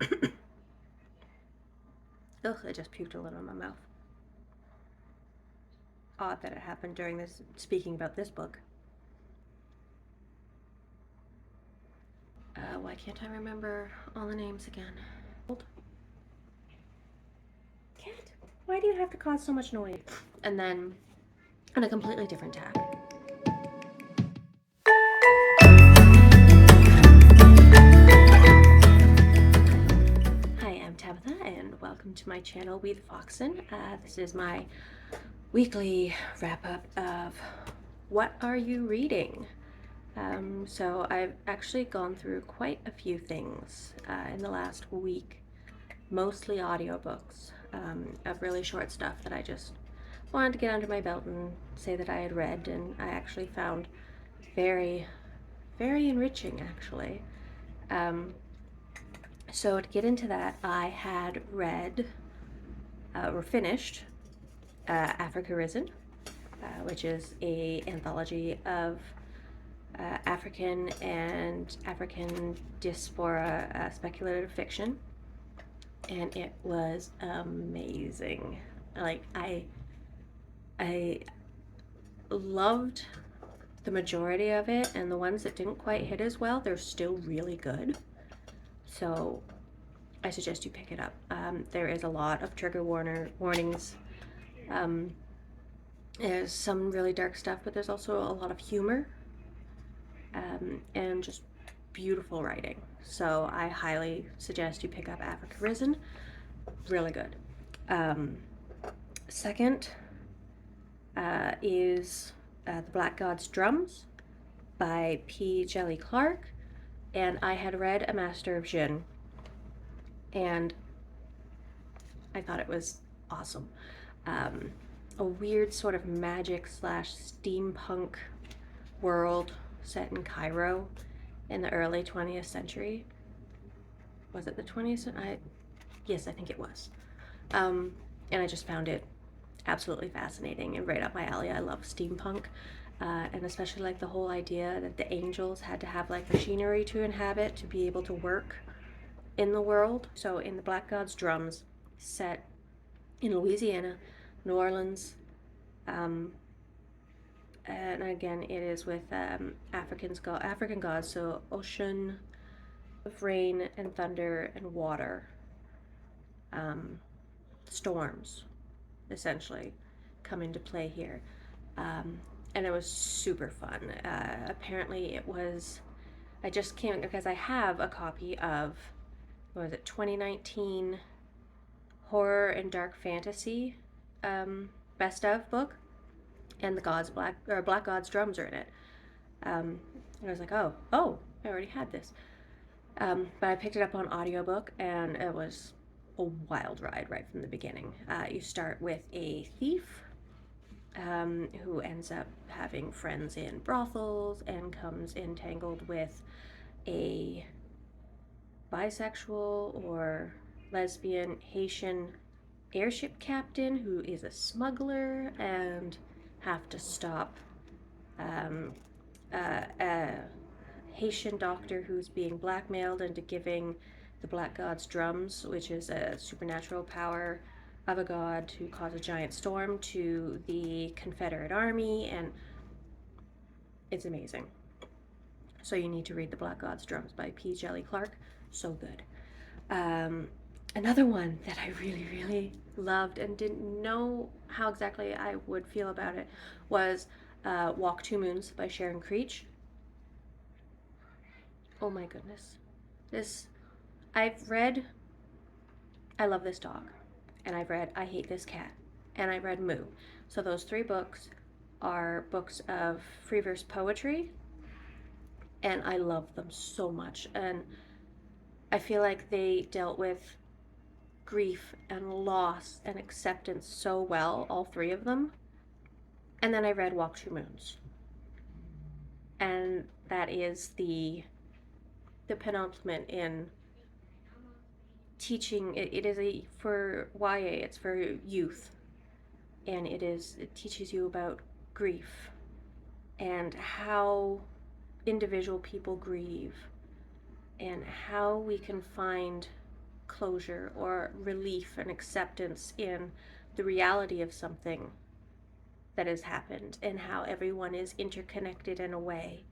Ugh, I just puked a little in my mouth. Odd that it happened during this, speaking about this book. Why can't I remember all the names again? Cat, why do you have to cause so much noise? And then on a completely different tack. Hi, I'm Tabitha, and welcome to my channel, We the Foxen. This is my weekly wrap-up of What Are You Reading? So I've actually gone through quite a few things in the last week, mostly audiobooks of really short stuff that I just wanted to get under my belt and say that I had read, and I actually found very, very enriching, actually. So to get into that, I had read or finished Africa Risen, which is a anthology of African and African diaspora speculative fiction, and it was amazing. Like I loved the majority of it, and the ones that didn't quite hit as well, they're still really good. So I suggest you pick it up. There is a lot of trigger warnings. There's some really dark stuff, but there's also a lot of humor and just beautiful writing. So I highly suggest you pick up Africa Risen. Really good. Second is The Black God's Drums by P. Jelly Clark. And I had read A Master of Jinn, and I thought it was awesome. A weird sort of magic / steampunk world set in Cairo in the early 20th century. Was it the 20th? Yes, I think it was. And I just found it absolutely fascinating and right up my alley. I love steampunk, and especially like the whole idea that the angels had to have like machinery to inhabit to be able to work in the world. So in The Black God's Drums, set in Louisiana, New Orleans, and again it is with African gods, so ocean, of rain and thunder and water, storms essentially come into play here. And it was super fun. Apparently it was, I just came because I have a copy of, what was it, 2019 horror and dark fantasy best of book, and the Black God's Drums are in it. And I was like, oh, I already had this. But I picked it up on audiobook, and it was a wild ride right from the beginning. You start with a thief who ends up having friends in brothels and comes entangled with a bisexual or lesbian Haitian airship captain who is a smuggler, and have to stop a Haitian doctor who's being blackmailed into giving the Black God's drums, which is a supernatural power of a god to cause a giant storm, to the Confederate Army, and it's amazing. So you need to read The Black God's Drums by P. Jelly Clark. So good. Another one that I really, really loved and didn't know how exactly I would feel about it was Walk Two Moons by Sharon Creech. Oh my goodness. I've read I Love This Dog, and I've read I Hate This Cat, and I read Moo. So those three books are books of free verse poetry, and I love them so much. And I feel like they dealt with grief and loss and acceptance so well, all three of them. And then I read Walk Two Moons, and that is the penultimate in teaching. It is for YA, it's for youth, and it teaches you about grief and how individual people grieve and how we can find closure or relief and acceptance in the reality of something that has happened, and how everyone is interconnected in a way,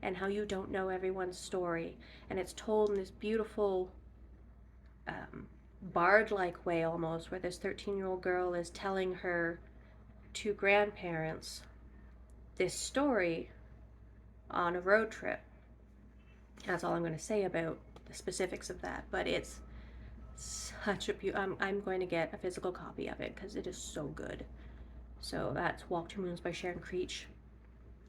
and how you don't know everyone's story, and it's told in this beautiful bard-like way almost, where this 13-year-old girl is telling her two grandparents this story on a road trip. That's all I'm going to say about the specifics of that, but it's such a I'm going to get a physical copy of it because it is so good. So that's Walk to Moons by Sharon Creech.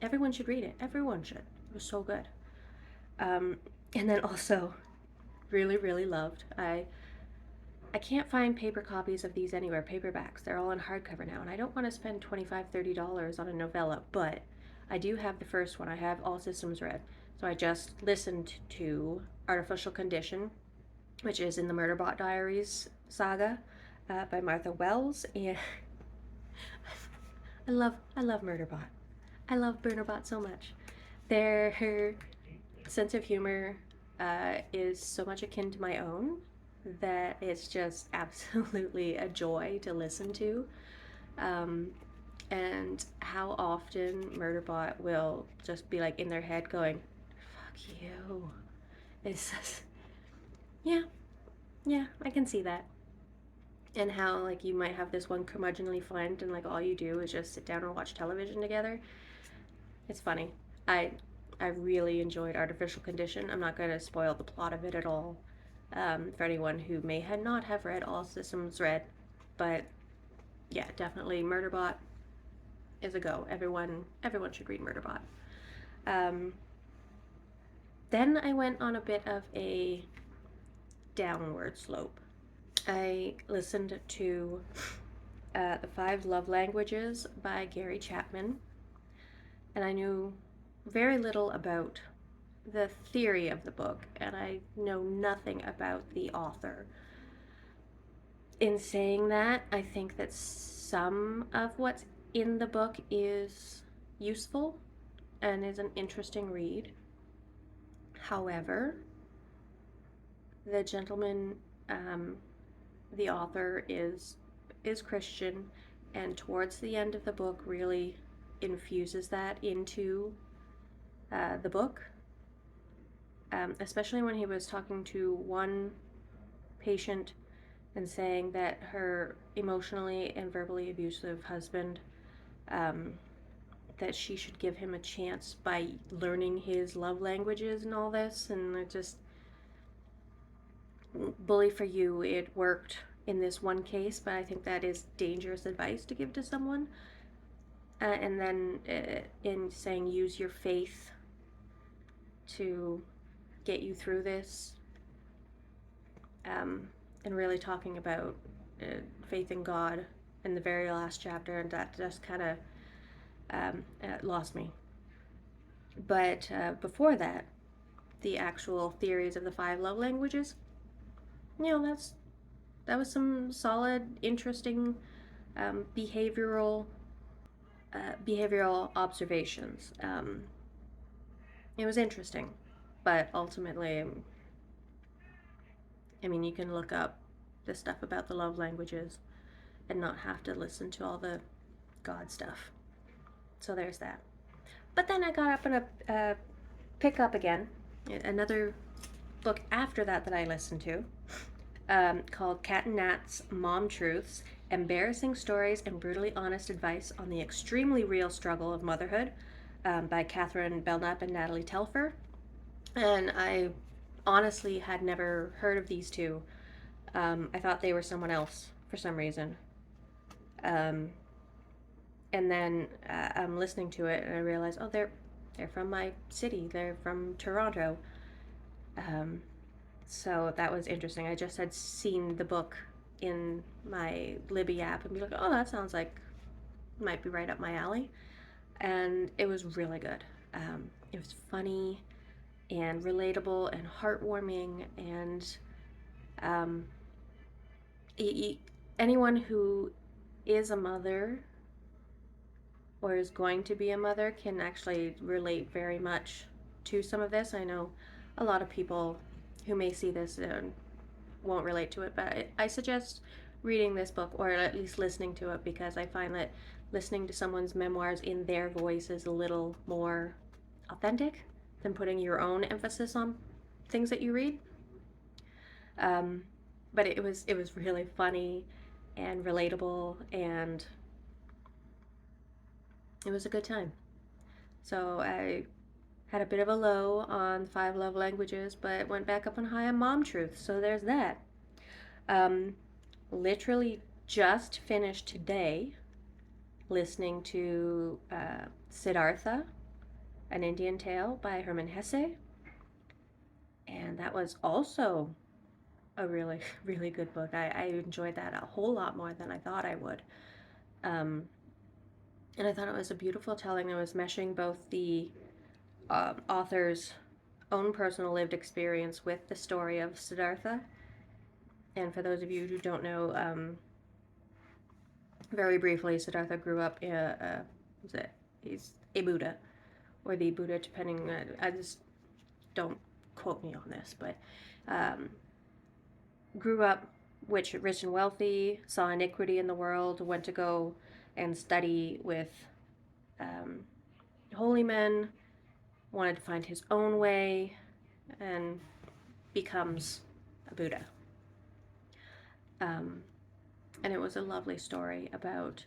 Everyone should read it. Everyone should. It was so good. And then also, really, really loved. I can't find paper copies of these anywhere, paperbacks. They're all in hardcover now, and I don't want to spend $25, $30 on a novella, but I do have the first one. I have All Systems Red. So I just listened to Artificial Condition, which is in the Murderbot Diaries saga by Martha Wells, and I love Murderbot. I love Murderbot so much. Her sense of humor is so much akin to my own that it's just absolutely a joy to listen to. And how often Murderbot will just be like in their head going, fuck you. It's just, yeah, I can see that. And how like you might have this one curmudgeonly friend and like all you do is just sit down and watch television together. It's funny. I really enjoyed Artificial Condition. I'm not going to spoil the plot of it at all for anyone who may not have read All Systems Red, but yeah, definitely Murderbot is a go. Everyone should read Murderbot. Then I went on a bit of a downward slope. I listened to The 5 Love Languages by Gary Chapman, and I knew very little about the theory of the book, and I know nothing about the author. In saying that, I think that some of what's in the book is useful and is an interesting read. However, the gentleman, the author, is Christian, and towards the end of the book really infuses that into the book, especially when he was talking to one patient and saying that her emotionally and verbally abusive husband, that she should give him a chance by learning his love languages and all this, and it just, bully for you, it worked in this one case, but I think that is dangerous advice to give to someone. And then in saying use your faith to get you through this, and really talking about faith in God in the very last chapter, and that just kind of lost me. But before that, the actual theories of the 5 love languages, that was some solid, interesting behavioral observations. It was interesting, but ultimately, I mean, you can look up the stuff about the love languages and not have to listen to all the God stuff. So there's that. But then I got up and pick up again another book after that I listened to, called Cat and Nat's Mom Truths: Embarrassing Stories and Brutally Honest Advice on the Extremely Real Struggle of Motherhood, by Catherine Belknap and Natalie Telfer. And I honestly had never heard of these two. I thought they were someone else for some reason. And then I'm listening to it and I realized, oh, they're from my city. They're from Toronto. So that was interesting. I just had seen the book in my Libby app and be like, oh, that sounds like might be right up my alley. And it was really good. It was funny and relatable and heartwarming, and anyone who is a mother or is going to be a mother can actually relate very much to some of this. I know a lot of people who may see this and won't relate to it, but I suggest reading this book, or at least listening to it, because I find that listening to someone's memoirs in their voice is a little more authentic than putting your own emphasis on things that you read. Um, but it was really funny and relatable, and it was a good time. So I had a bit of a low on 5 love languages, but went back up on high on mom truth. So there's that. Um, Literally just finished today listening to Siddhartha, an Indian Tale by Hermann Hesse, and that was also a really, really good book. I enjoyed that a whole lot more than I thought I would. Um, and I thought it was a beautiful telling. It was meshing both the author's own personal lived experience with the story of Siddhartha. And for those of you who don't know, very briefly, Siddhartha grew up in he's a Buddha, or the Buddha, depending. I just don't quote me on this, but um, grew up rich and wealthy, saw iniquity in the world, went to go and study with um, holy men, wanted to find his own way, and becomes a Buddha. Um, and it was a lovely story about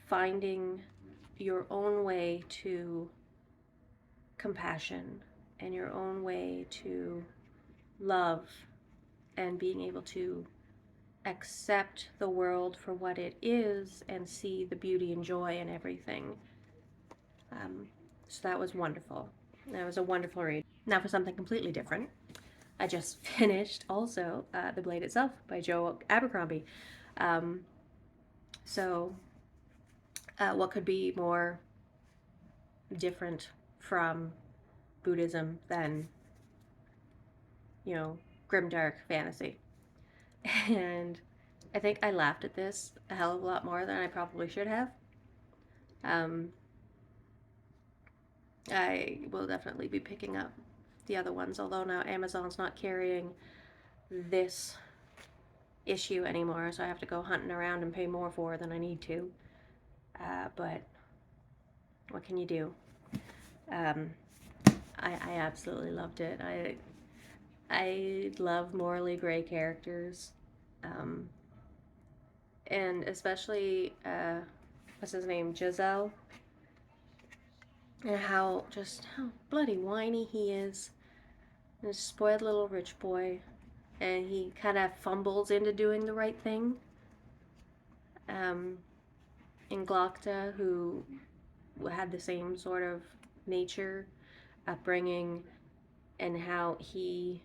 finding your own way to compassion and your own way to love, and being able to accept the world for what it is and see the beauty and joy in everything. So that was wonderful. That was a wonderful read. Now for something completely different. I just finished also The Blade Itself by Joe Abercrombie. Um, so what could be more different from Buddhism than, grimdark fantasy? And I think I laughed at this a hell of a lot more than I probably should have. Um, I will definitely be picking up the other ones, although now Amazon's not carrying this issue anymore, so I have to go hunting around and pay more for it than I need to. But what can you do? Um, I absolutely loved it. I love morally gray characters, um, and especially what's his name, Giselle, and how bloody whiny he is. And a spoiled little rich boy, and he kind of fumbles into doing the right thing. In Glocta, who had the same sort of nature, upbringing, and how he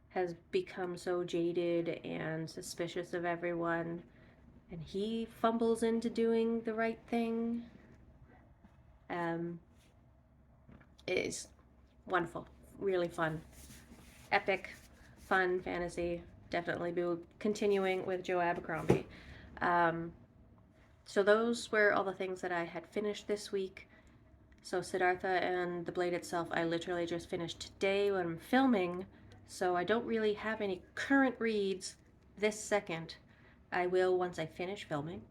has become so jaded and suspicious of everyone, and he fumbles into doing the right thing. It is wonderful, really fun, epic, fun fantasy. Definitely be continuing with Joe Abercrombie. So those were all the things that I had finished this week. So Siddhartha and The Blade Itself, I literally just finished today when I'm filming, so I don't really have any current reads this second. I will once I finish filming.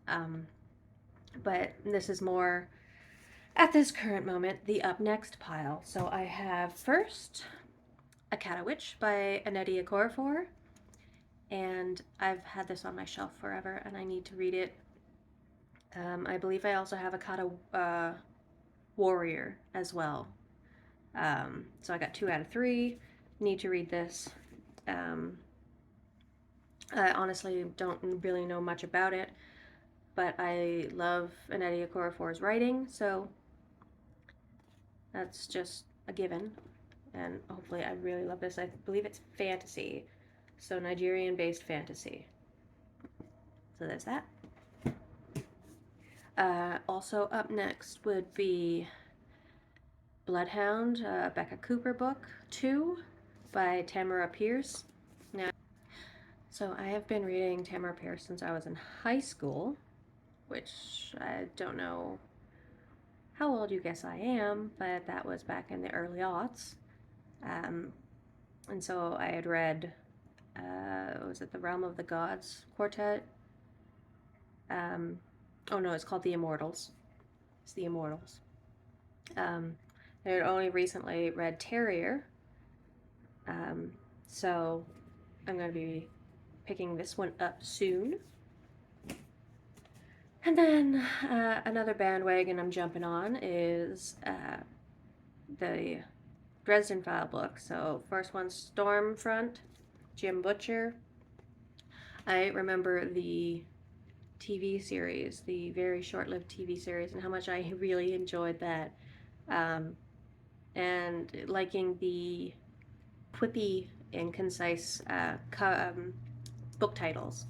But this is more, at this current moment, the up next pile. So I have first A Cat Witch by Annette Okorafor, and I've had this on my shelf forever and I need to read it. I believe I also have A Kata Warrior as well. So I got 2 out of 3. Need to read this. I honestly don't really know much about it, but I love Annette Okorafor's writing, so that's just a given. And hopefully I really love this. I believe it's fantasy, so Nigerian-based fantasy. So there's that. Also up next would be Bloodhound, Becca Cooper book 2 by Tamara Pierce. So I have been reading Tamara Pierce since I was in high school, which I don't know how old you guess I am, but that was back in the early aughts. And so I had read was it The Realm of the Gods quartet? Oh no, it's called The Immortals. It's The Immortals. I had only recently read Terrier, so I'm going to be picking this one up soon. And then another bandwagon I'm jumping on is the Dresden File book. So first one's Stormfront, Jim Butcher. I remember the TV series, the very short-lived TV series, and how much I really enjoyed that. And liking the quippy and concise book titles.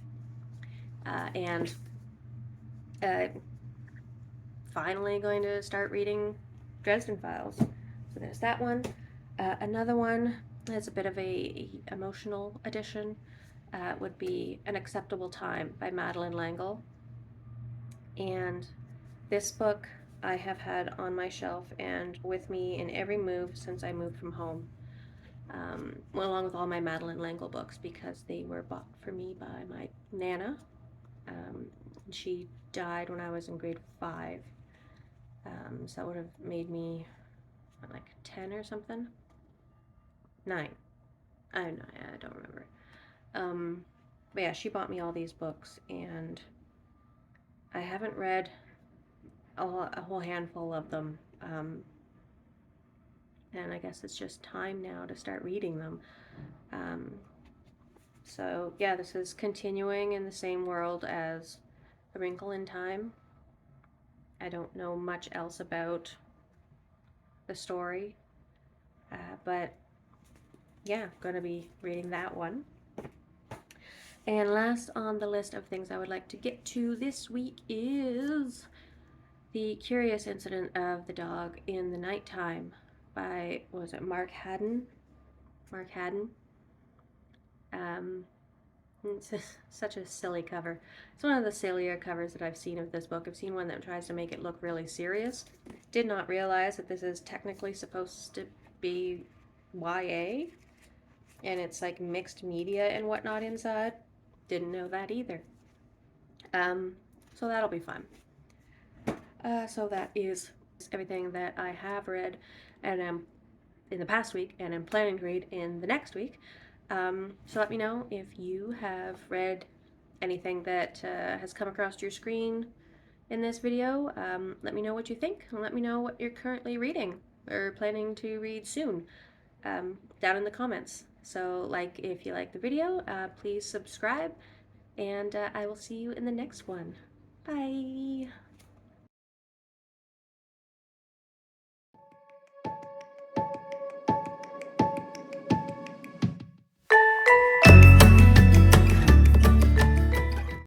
And finally going to start reading Dresden Files. So there's that one. Another one that's a bit of a emotional edition would be An Acceptable Time by Madeleine L'Engle. And this book I have had on my shelf and with me in every move since I moved from home. Along with all my Madeleine L'Engle books, because they were bought for me by my Nana. She died when I was in grade 5. So that would have made me like 10 or something. 9. I don't remember. But yeah, she bought me all these books, and I haven't read a whole handful of them. And I guess it's just time now to start reading them. So yeah, this is continuing in the same world as A Wrinkle in Time. I don't know much else about the story, but yeah, gonna be reading that one. And last on the list of things I would like to get to this week is The Curious Incident of the Dog in the Nighttime by, what was it, Mark Haddon? Mark Haddon. It's such a silly cover. It's one of the sillier covers that I've seen of this book. I've seen one that tries to make it look really serious. Did not realize that this is technically supposed to be YA, and it's like mixed media and whatnot inside. Didn't know that either. So that'll be fun. So that is everything that I have read and am in the past week and am planning to read in the next week. So let me know if you have read anything that has come across your screen in this video. Let me know what you think, and let me know what you're currently reading or planning to read soon down in the comments. So if you like the video, please subscribe, and I will see you in the next one. Bye!